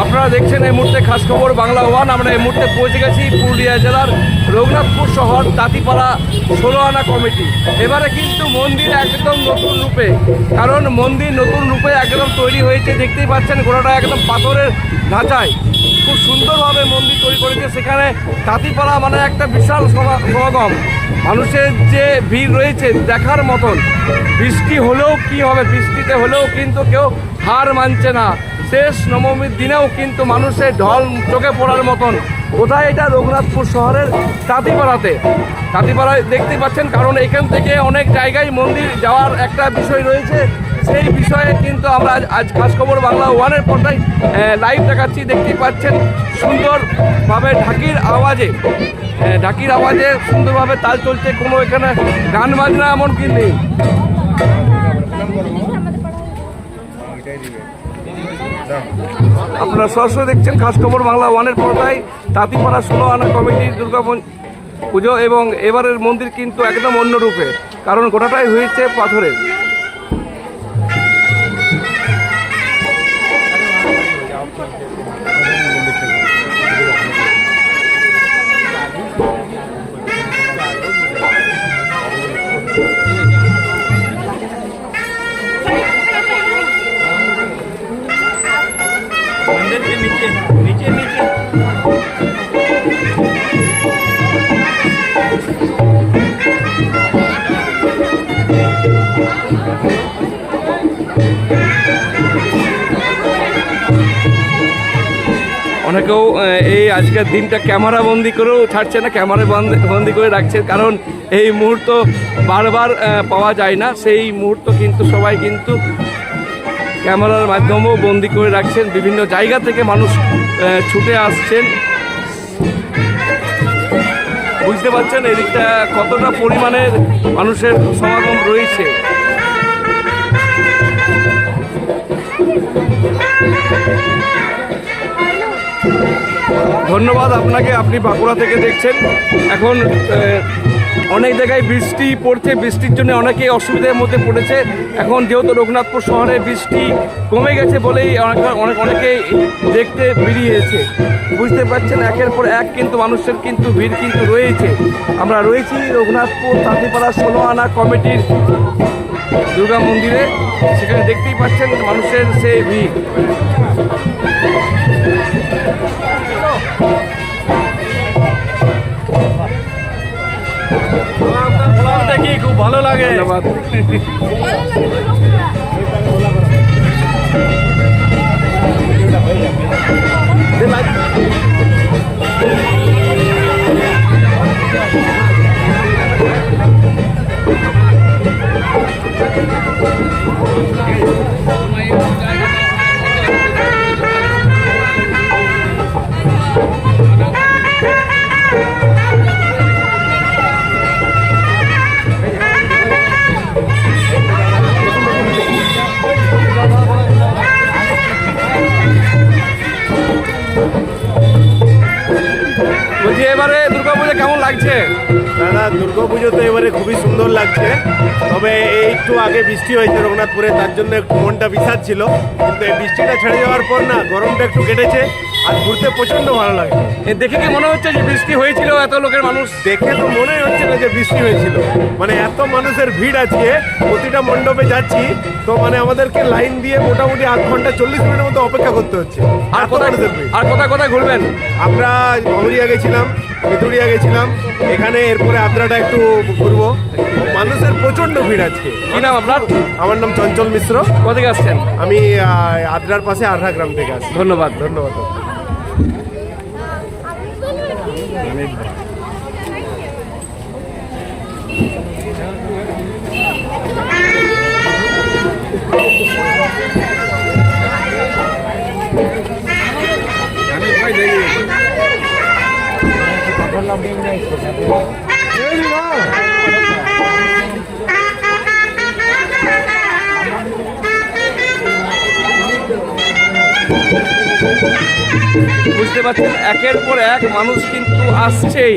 আপনারা দেখছেন এই মুহূর্তে খাস খবর বাংলা ওয়ান। আমরা এই মুহূর্তে পৌঁছে গেছি পুরুলিয়া জেলার রঘুনাথপুর শহর তাঁতিপাড়া 16 আনা কমিটি। এবারে কিন্তু মন্দির একদম নতুন রূপে, কারণ মন্দির নতুন রূপে একদম তৈরি হয়েছে। দেখতেই পাচ্ছেন গোড়াটা একদম পাথরের ঢাঁচায় খুব সুন্দরভাবে মন্দির তৈরি করেছে। সেখানে তাঁতিপাড়া মানে একটা বিশাল সমাগম, মানুষের যে ভিড় রয়েছে দেখার মতন। বৃষ্টি হলেও কি হবে, বৃষ্টিতে হলেও কিন্তু কেউ হার মানছে না। শেষ নবমীর দিনেও কিন্তু মানুষের ঢল চোখে পড়ার মতন। কোথায় এটা? রঘুনাথপুর শহরের তাঁতিপাড়ায় দেখতে পাচ্ছেন, কারণ এখান থেকে অনেক জায়গায় মন্দির যাওয়ার একটা বিষয় রয়েছে। সেই বিষয়ে কিন্তু আমরা আজ খাস খবর বাংলা ওয়ানের পর্দায় লাইভ দেখাচ্ছি। দেখতেই পাচ্ছেন সুন্দরভাবে ঢাকির আওয়াজে সুন্দরভাবে তাল চলছে। কোনো এখানে গান বাজনা এমন কি নেই। আপনারা সরাসরি দেখছেন খাস খবর বাংলা ওয়ানের পর্দায় তাঁতিপাড়া 16 আনা কমিটির দুর্গা পুজো। এবং এবারের মন্দির কিন্তু একদম অন্য রূপে, কারণ গোটাটাই হয়েছে পাথরের। অনেকেও এই আজকের দিনটা ক্যামেরা বন্দি করেও ছাড়ছে না, ক্যামেরা বন্দি করে রাখছে, কারণ এই মুহূর্ত বারবার পাওয়া যায় না। সেই মুহূর্ত কিন্তু সবাই কিন্তু ক্যামেরার মাধ্যমেও বন্দি করে রাখছেন। বিভিন্ন জায়গা থেকে মানুষ ছুটে আসছেন। বুঝতে পারছেন এদিকটা কতটা পরিমাণের মানুষের সমাগম রয়েছে। ধন্যবাদ আপনাকে, আপনি বাঁকুড়া থেকে দেখছেন। এখন অনেক জায়গায় বৃষ্টি পড়ছে, বৃষ্টির জন্য অনেকেই অসুবিধার মধ্যে পড়েছে। এখন যেহেতু রঘুনাথপুর শহরে বৃষ্টি কমে গেছে বলেই অনেকেই দেখতে বেরিয়েছে। বুঝতে পারছেন একের পর এক কিন্তু মানুষের কিন্তু ভিড় কিন্তু রয়েছে। আমরা রয়েছি রঘুনাথপুর তাঁতিপাড়া 16 আনা কমিটির দুর্গা মন্দিরে। সেখানে দেখতেই পাচ্ছেন মানুষের সেই ভিড়। দেখি খুব ভালো লাগে। ধন্যবাদ। বলছি এবারে দুর্গাপুজো কেমন লাগছে? দাদা দুর্গাপুজো তো এবারে খুবই সুন্দর লাগছে, তবে একটু আগে বৃষ্টি হয়েছে রঘুনাথপুরে, তার জন্য একটু মনটা বিষাদ ছিল। কিন্তু এই বৃষ্টিটা ছেড়ে যাওয়ার পর না গরমটা একটু কেটেছে, আর ঘুরতে প্রচণ্ড ভালো লাগে। দেখে কি মনে হচ্ছে যে বৃষ্টি হয়েছিল? এত লোকের মানুষ দেখে তো মনেই হচ্ছে না যে বৃষ্টি হয়েছিল। মানে এত মানুষের ভিড় আজকে, প্রতিটা মণ্ডপে যাচ্ছি তো মানে আমাদেরকে লাইন দিয়ে মোটামুটি 8 ঘন্টা 40 মিনিটের মতো অপেক্ষা করতে হচ্ছে। আর কোথায় কোথায় ঘুরবেন? আমরা ভমরিয়া গেছিলাম, ভিতুরিয়া গেছিলাম, এখানে এরপরে আদ্রাটা একটু ঘুরবো। মানুষের প্রচণ্ড ভিড় আজকে। কি নাম আপনার? আমার নাম চঞ্চল মিশ্র। কোথা থেকে আসছেন? আমি আদ্রার পাশে আরহা গ্রাম থেকে আসছি। ধন্যবাদ। ধন্যবাদ। বুঝতে পারছেন একের পর এক মানুষ কিন্তু আসছেই।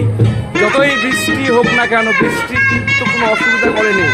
যতই বৃষ্টি হোক না কেন, বৃষ্টি কিন্তু কোনো অসুবিধা করেনি।